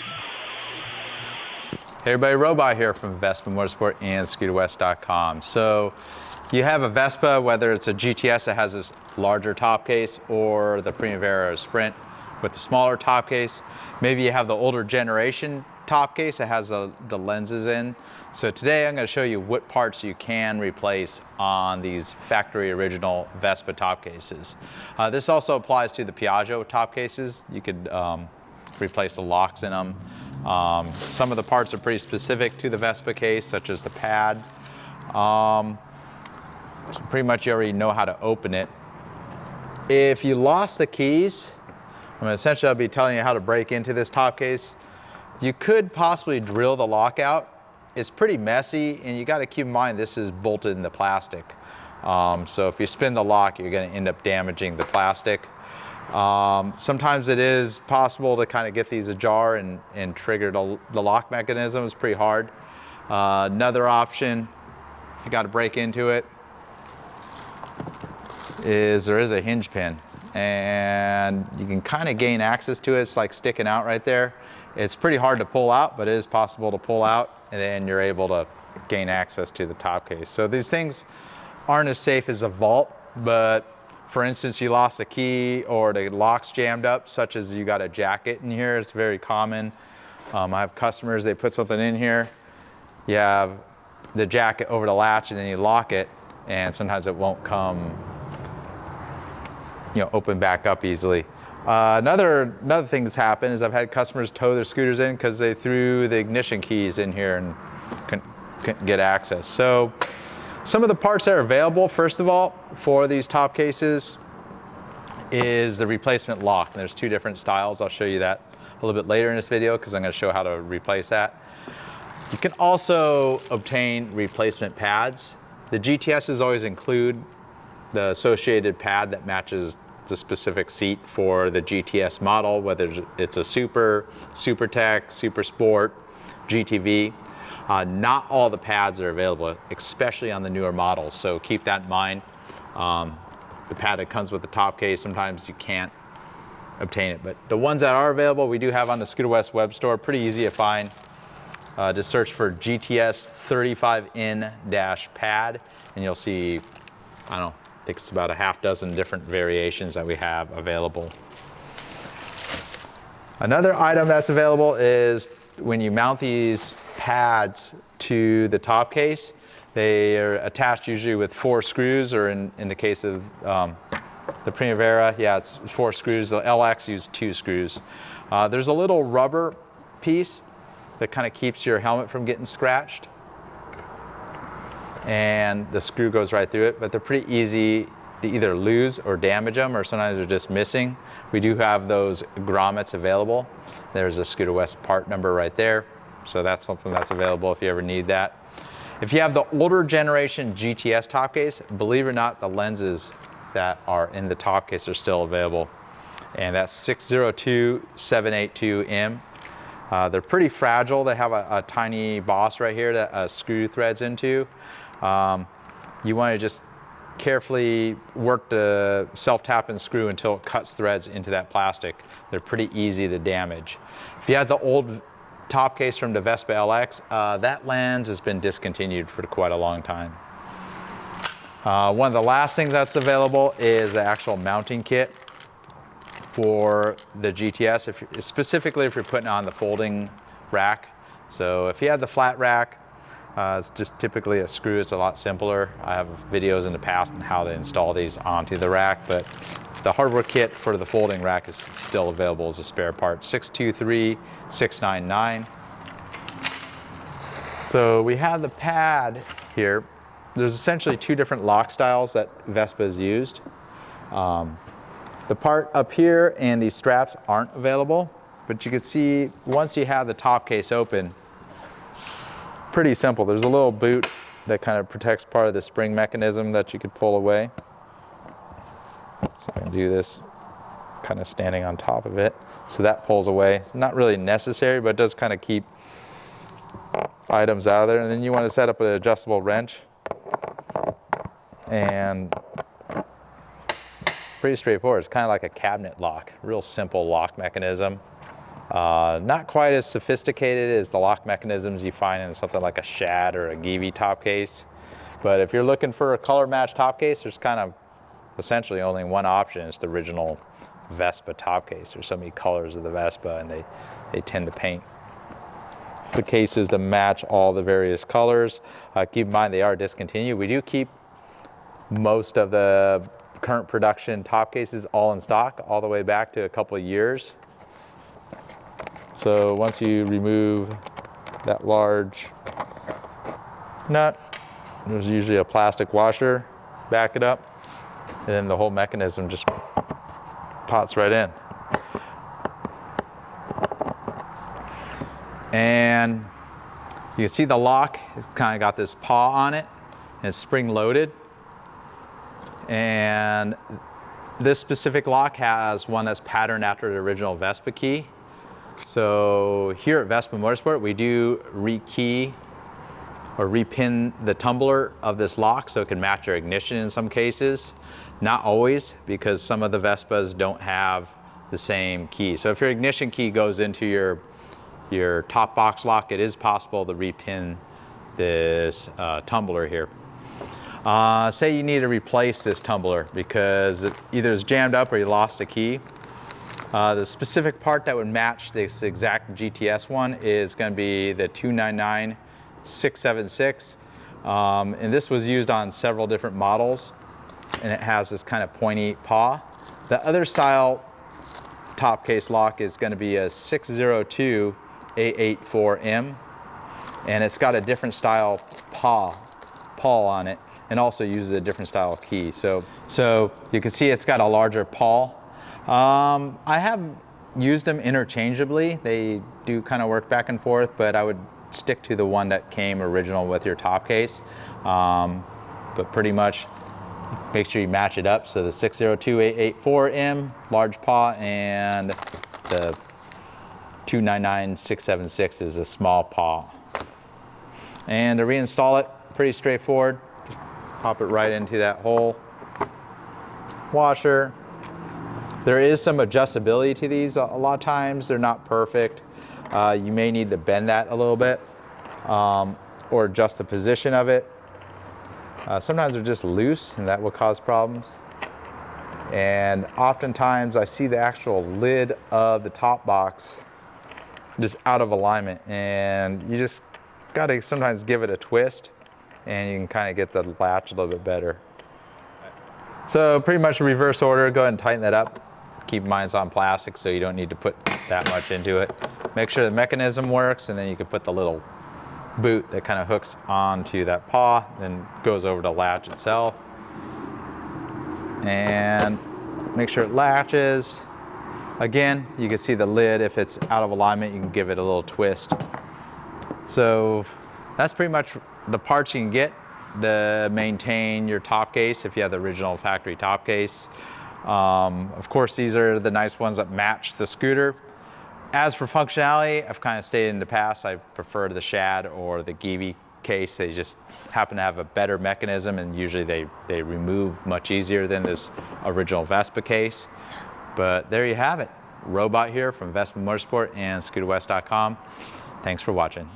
Hey everybody, Robot here from Vespa Motorsport and ScooterWest.com. So you have a Vespa, whether it's a GTS that has this larger top case or the Primavera or Sprint with the smaller top case. Maybe you have the older generation top case that has the lenses in. So today I'm going to show you what parts you can replace on these factory original Vespa top cases. This also applies to the Piaggio top cases. You could replace the locks in them. Some of the parts are pretty specific to the Vespa case, such as the pad. So pretty much you already know how to open it. If you lost the keys, essentially I'll be telling you how to break into this top case. You could possibly drill the lock out. It's pretty messy, and you got to keep in mind this is bolted in the plastic. So if you spin the lock, you're going to end up damaging the plastic. Sometimes it is possible to kind of get these ajar and trigger the lock mechanism. It's pretty hard. Another option, if you got to break into it, is there is a hinge pin, and you can kind of gain access to it. It's like sticking out right there. It's pretty hard to pull out, but it is possible to pull out, and then you're able to gain access to the top case. So these things aren't as safe as a vault, but for instance, you lost a key or the lock's jammed up, such as you got a jacket in here. It's very common. I have customers, they put something in here. You have the jacket over the latch and then you lock it, and sometimes it won't come, open back up easily. Another thing that's happened is I've had customers tow their scooters in because they threw the ignition keys in here and couldn't get access. So some of the parts that are available, first of all, for these top cases is the replacement lock. And there's two different styles. I'll show you that a little bit later in this video because I'm going to show how to replace that. You can also obtain replacement pads. The GTSs always include the associated pad that matches the specific seat for the GTS model, whether it's a Super, Super Tech, Super Sport, GTV. Not all the pads are available, especially on the newer models, so keep that in mind. The pad that comes with the top case, sometimes you can't obtain it, but the ones that are available, we do have on the Scooter West web store. Pretty easy to find. Just search for GTS 35N-pad, and you'll see, I don't know, I think it's about a half dozen different variations that we have available. Another item that's available is when you mount these pads to the top case, they are attached usually with 4 screws, or in the case of the Primavera, yeah, it's 4 screws. The LX used 2 screws. There's a little rubber piece that kind of keeps your helmet from getting scratched, and the screw goes right through it, but they're pretty easy to either lose or damage them, or sometimes they're just missing. We do have those grommets available. There's a Scooter West part number right there. So that's something that's available if you ever need that. If you have the older generation GTS top case, believe it or not, the lenses that are in the top case are still available. And that's 602782M. They're pretty fragile. They have a tiny boss right here that a screw threads into. You want to just carefully work the self-tapping screw until it cuts threads into that plastic. They're pretty easy to damage. If you have the old top case from the Vespa LX, that lens has been discontinued for quite a long time. One of the last things that's available is the actual mounting kit for the GTS, specifically if you're putting on the folding rack. So if you have the flat rack, it's just typically a screw. It's a lot simpler. I have videos in the past on how to install these onto the rack, but the hardware kit for the folding rack is still available as a spare part, 623699. So we have the pad here. There's essentially 2 different lock styles that Vespa has used. The part up here and these straps aren't available, but you can see once you have the top case open, pretty simple. There's a little boot that kind of protects part of the spring mechanism that you could pull away. So I can do this kind of standing on top of it. So that pulls away. It's not really necessary, but it does kind of keep items out of there. And then you want to set up an adjustable wrench. And pretty straightforward. It's kind of like a cabinet lock. Real simple lock mechanism. Not quite as sophisticated as the lock mechanisms you find in something like a Shad or a Givi top case. But if you're looking for a color match top case, there's kind of essentially only one option. It's the original Vespa top case. There's so many colors of the Vespa, and they tend to paint the cases to match all the various colors. Keep in mind they are discontinued. We do keep most of the current production top cases all in stock, all the way back to a couple of years. So once you remove that large nut, there's usually a plastic washer, back it up, and then the whole mechanism just pots right in. And you can see the lock, it's kind of got this paw on it, and it's spring loaded. And this specific lock has one that's patterned after the original Vespa key. So here at Vespa Motorsport, we do rekey or repin the tumbler of this lock so it can match your ignition in some cases. Not always, because some of the Vespas don't have the same key. So if your ignition key goes into your top box lock, it is possible to repin this tumbler here. Say you need to replace this tumbler because it either is jammed up or you lost a key. The specific part that would match this exact GTS one is going to be the 299676. And this was used on several different models, and it has this kind of pointy paw. The other style top case lock is going to be a 602A84M, and it's got a different style paw on it, and also uses a different style key. So you can see it's got a larger paw. I have used them interchangeably. They do kind of work back and forth, but I would stick to the one that came original with your top case. But pretty much make sure you match it up. So the 602A84M, large paw, and the 299676 is a small paw. And to reinstall it, pretty straightforward. Just pop it right into that hole. Washer. There is some adjustability to these. A lot of times they're not perfect. You may need to bend that a little bit or adjust the position of it. Sometimes they're just loose, and that will cause problems. And oftentimes I see the actual lid of the top box just out of alignment, and you just gotta sometimes give it a twist, and you can kind of get the latch a little bit better. So pretty much reverse order, go ahead and tighten that up. Keep in mind it's on plastic, so you don't need to put that much into it. Make sure the mechanism works, and then you can put the little boot that kind of hooks onto that paw, then goes over the latch itself. And make sure it latches. Again, you can see the lid. If it's out of alignment, you can give it a little twist. So that's pretty much the parts you can get to maintain your top case if you have the original factory top case. Of course, these are the nice ones that match the scooter. As for functionality, I've kind of stated in the past, I prefer the Shad or the Givi case. They just happen to have a better mechanism, and usually they remove much easier than this original Vespa case. But there you have it. Robot here from Vespa Motorsport and ScooterWest.com. Thanks for watching.